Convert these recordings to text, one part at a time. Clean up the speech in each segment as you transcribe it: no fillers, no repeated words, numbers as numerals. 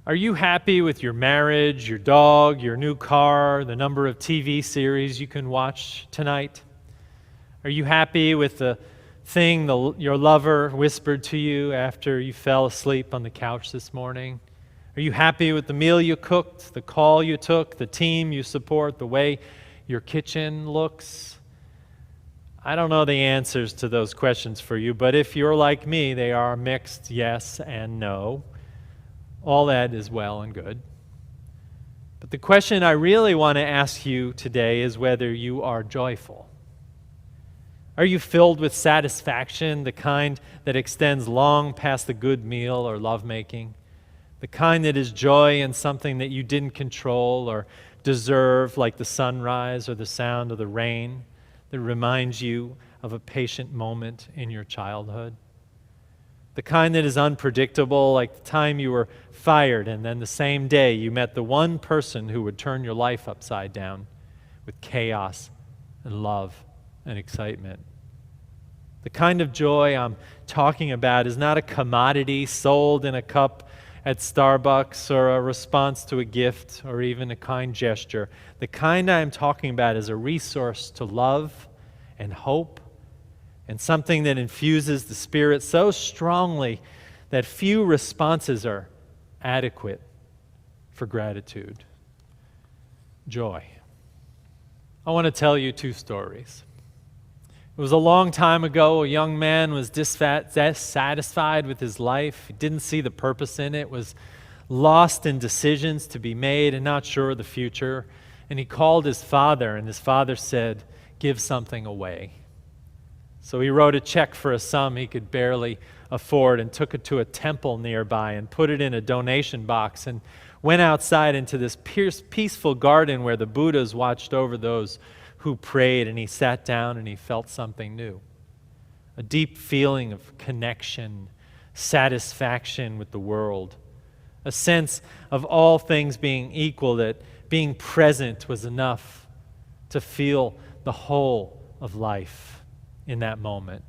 Are you happy with your marriage, your dog, your new car, the number of TV series you can watch tonight? Are you happy with the thing your lover whispered to you after you fell asleep on the couch this morning? Are you happy with the meal you cooked, the call you took, the team you support, the way your kitchen looks? I don't know the answers to those questions for you, but if you're like me, they are mixed yes and no. All that is well and good. But the question I really want to ask you today is whether you are joyful. Are you filled with satisfaction, the kind that extends long past the good meal or lovemaking? The kind that is joy in something that you didn't control or deserve, like the sunrise or the sound of the rain, that reminds you of a patient moment in your childhood? The kind that is unpredictable, like the time you were fired and then the same day you met the one person who would turn your life upside down with chaos and love and excitement. The kind of joy I'm talking about is not a commodity sold in a cup at Starbucks or a response to a gift or even a kind gesture. The kind I'm talking about is a resource to love and hope, and something that infuses the Spirit so strongly that few responses are adequate for gratitude. Joy. I want to tell you two stories. It was a long time ago. A young man was dissatisfied with his life. He didn't see the purpose in it, was lost in decisions to be made and not sure of the future. And he called his father, and his father said, "Give something away." So he wrote a check for a sum he could barely afford and took it to a temple nearby and put it in a donation box and went outside into this peaceful garden where the Buddhas watched over those who prayed, and he sat down and he felt something new. A deep feeling of connection, satisfaction with the world. A sense of all things being equal, that being present was enough to feel the whole of life in that moment.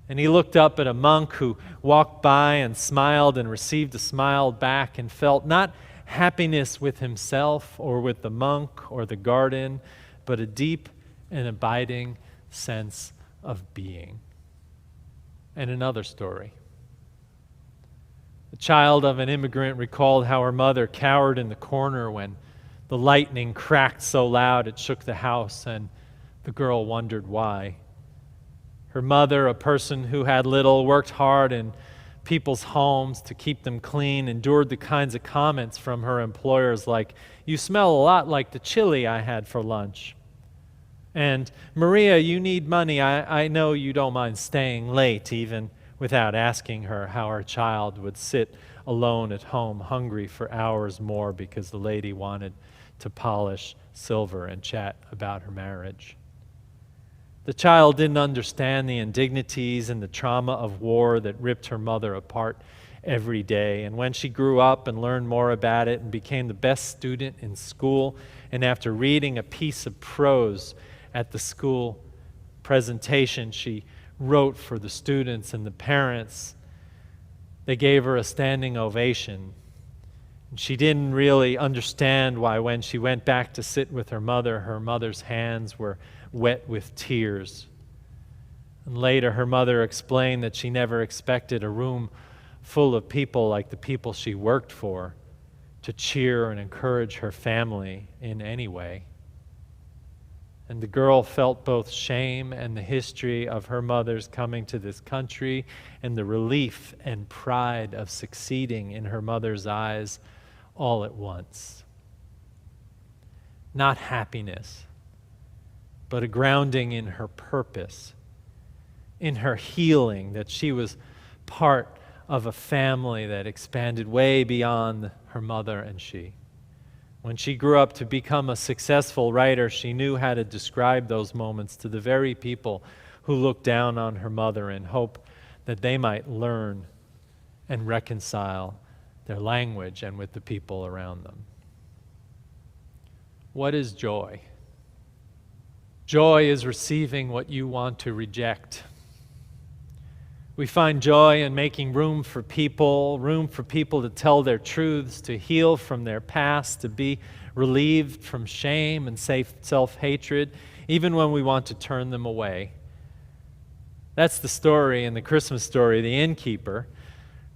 And he looked up at a monk who walked by and smiled and received a smile back and felt not happiness with himself or with the monk or the garden, but a deep and abiding sense of being. And another story. The child of an immigrant recalled how her mother cowered in the corner when the lightning cracked so loud it shook the house, and the girl wondered why. Her mother, a person who had little, worked hard in people's homes to keep them clean, endured the kinds of comments from her employers like, "You smell a lot like the chili I had for lunch." And, "Maria, you need money. I know you don't mind staying late," even without asking her how her child would sit alone at home hungry for hours more because the lady wanted to polish silver and chat about her marriage. The child didn't understand the indignities and the trauma of war that ripped her mother apart every day. And when she grew up and learned more about it and became the best student in school, and after reading a piece of prose at the school presentation she wrote for the students and the parents, they gave her a standing ovation. And she didn't really understand why when she went back to sit with her mother's hands were wet with tears. And later her mother explained that she never expected a room full of people like the people she worked for to cheer and encourage her family in any way. And the girl felt both shame and the history of her mother's coming to this country and the relief and pride of succeeding in her mother's eyes all at once. Not happiness, but a grounding in her purpose, in her healing, that she was part of a family that expanded way beyond her mother and she. When she grew up to become a successful writer, she knew how to describe those moments to the very people who looked down on her mother in hope that they might learn and reconcile their language and with the people around them. What is joy? Joy is receiving what you want to reject. We find joy in making room for people to tell their truths, to heal from their past, to be relieved from shame and self-hatred, even when we want to turn them away. That's the story in the Christmas story, the innkeeper.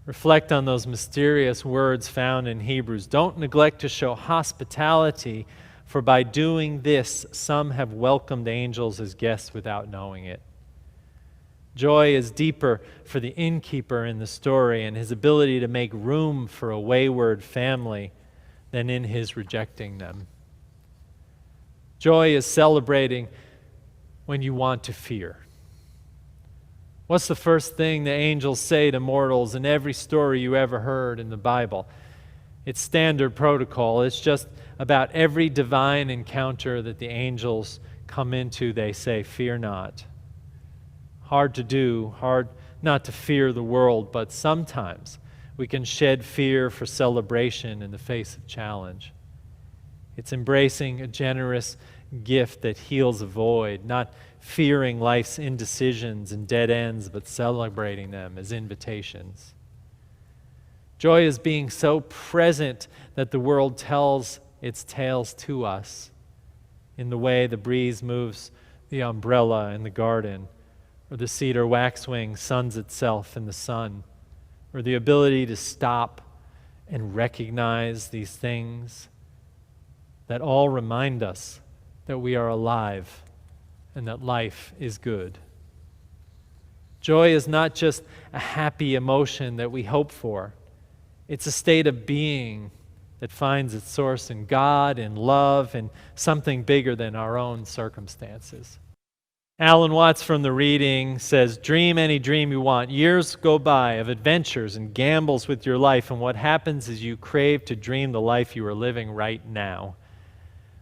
Reflect on those mysterious words found in Hebrews. Don't neglect to show hospitality, for by doing this, some have welcomed angels as guests without knowing it. Joy is deeper for the innkeeper in the story and his ability to make room for a wayward family than in his rejecting them. Joy is celebrating when you want to fear. What's the first thing the angels say to mortals in every story you ever heard in the Bible? It's standard protocol. It's just about every divine encounter that the angels come into, they say, "Fear not." Hard to do, hard not to fear the world, but sometimes we can shed fear for celebration in the face of challenge. It's embracing a generous gift that heals a void, not fearing life's indecisions and dead ends, but celebrating them as invitations. Joy is being so present that the world tells its tales to us in the way the breeze moves the umbrella in the garden, or the cedar waxwing suns itself in the sun, or the ability to stop and recognize these things that all remind us that we are alive and that life is good. Joy is not just a happy emotion that we hope for. It's a state of being that finds its source in God, in love, and something bigger than our own circumstances. Alan Watts from the reading says, "Dream any dream you want. Years go by of adventures and gambles with your life, and what happens is you crave to dream the life you are living right now."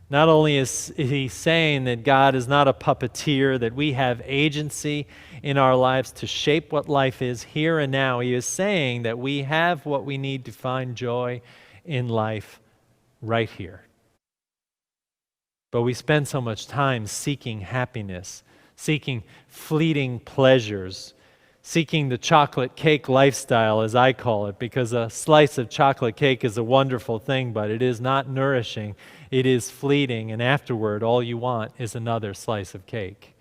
Not only is he saying that God is not a puppeteer, that we have agency in our lives to shape what life is here and now, he is saying that we have what we need to find joy in life right here. But we spend so much time seeking happiness, seeking fleeting pleasures, seeking the chocolate cake lifestyle, as I call it, because a slice of chocolate cake is a wonderful thing, but it is not nourishing. It is fleeting, and afterward, all you want is another slice of cake.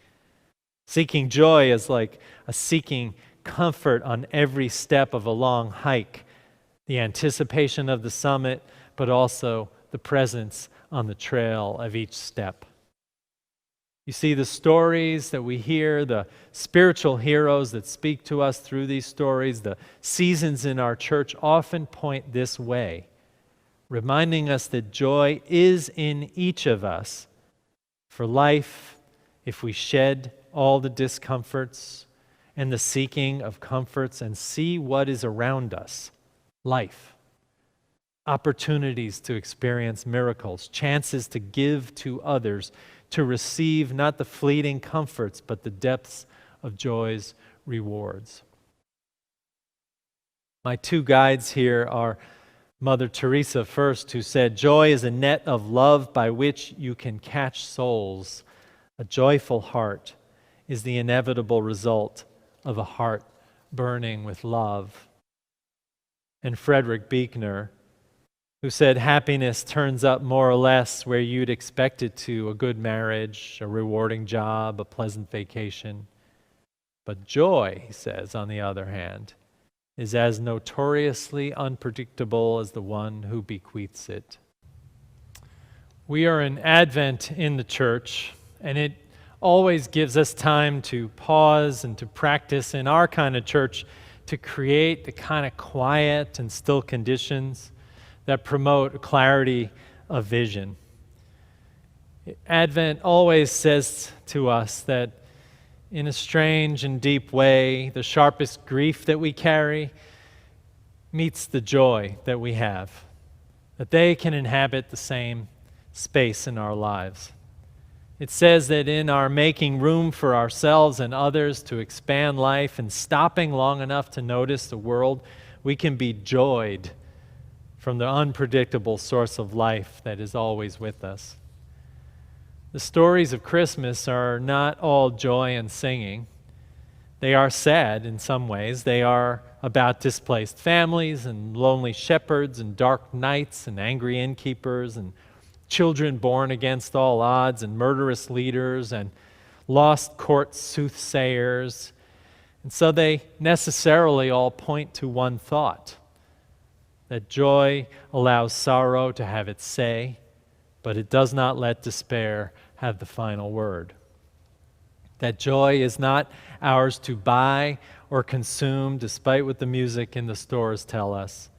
Seeking joy is like seeking comfort on every step of a long hike, the anticipation of the summit, but also the presence on the trail of each step. You see, the stories that we hear, the spiritual heroes that speak to us through these stories, the seasons in our church often point this way, reminding us that joy is in each of us. For life, if we shed all the discomforts and the seeking of comforts and see what is around us, life, opportunities to experience miracles, chances to give to others, to receive not the fleeting comforts, but the depths of joy's rewards. My two guides here are Mother Teresa first, who said, "Joy is a net of love by which you can catch souls. A joyful heart is the inevitable result of a heart burning with love." And Frederick Buechner, who said, "Happiness turns up more or less where you'd expect it to, a good marriage, a rewarding job, a pleasant vacation. But joy," he says, on the other hand, "is as notoriously unpredictable as the one who bequeaths it." We are in Advent in the church, and it always gives us time to pause and to practice in our kind of church to create the kind of quiet and still conditions that promote clarity of vision. Advent always says to us that in a strange and deep way, the sharpest grief that we carry meets the joy that we have, that they can inhabit the same space in our lives. It says that in our making room for ourselves and others to expand life and stopping long enough to notice the world, we can be joyed from the unpredictable source of life that is always with us. The stories of Christmas are not all joy and singing. They are sad in some ways. They are about displaced families and lonely shepherds and dark nights and angry innkeepers and children born against all odds and murderous leaders and lost court soothsayers. And so they necessarily all point to one thought, that joy allows sorrow to have its say, but it does not let despair have the final word. That joy is not ours to buy or consume, despite what the music in the stores tell us,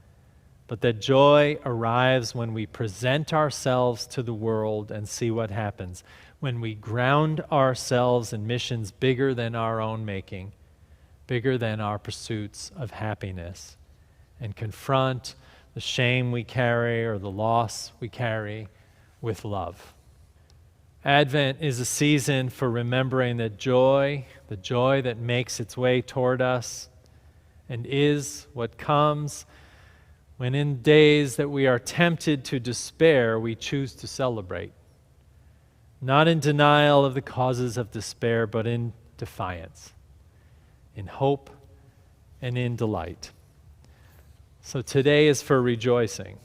but that joy arrives when we present ourselves to the world and see what happens, when we ground ourselves in missions bigger than our own making, bigger than our pursuits of happiness, and confront the shame we carry or the loss we carry with love. Advent is a season for remembering that joy, the joy that makes its way toward us and is what comes when in days that we are tempted to despair, we choose to celebrate. Not in denial of the causes of despair, but in defiance, in hope, and in delight. So today is for rejoicing.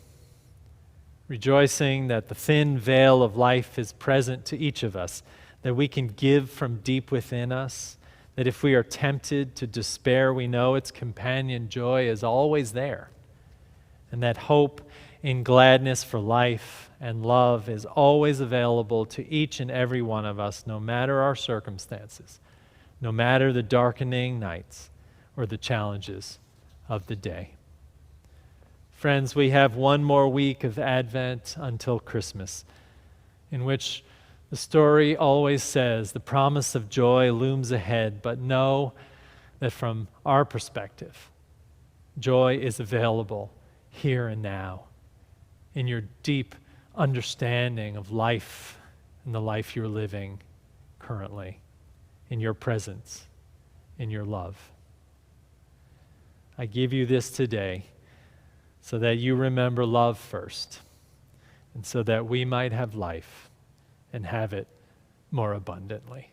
Rejoicing that the thin veil of life is present to each of us, that we can give from deep within us, that if we are tempted to despair, we know its companion joy is always there, and that hope in gladness for life and love is always available to each and every one of us, no matter our circumstances, no matter the darkening nights or the challenges of the day. Friends, we have one more week of Advent until Christmas, in which the story always says the promise of joy looms ahead, but know that from our perspective, joy is available here and now in your deep understanding of life and the life you're living currently, in your presence, in your love. I give you this today so that you remember love first, and so that we might have life and have it more abundantly.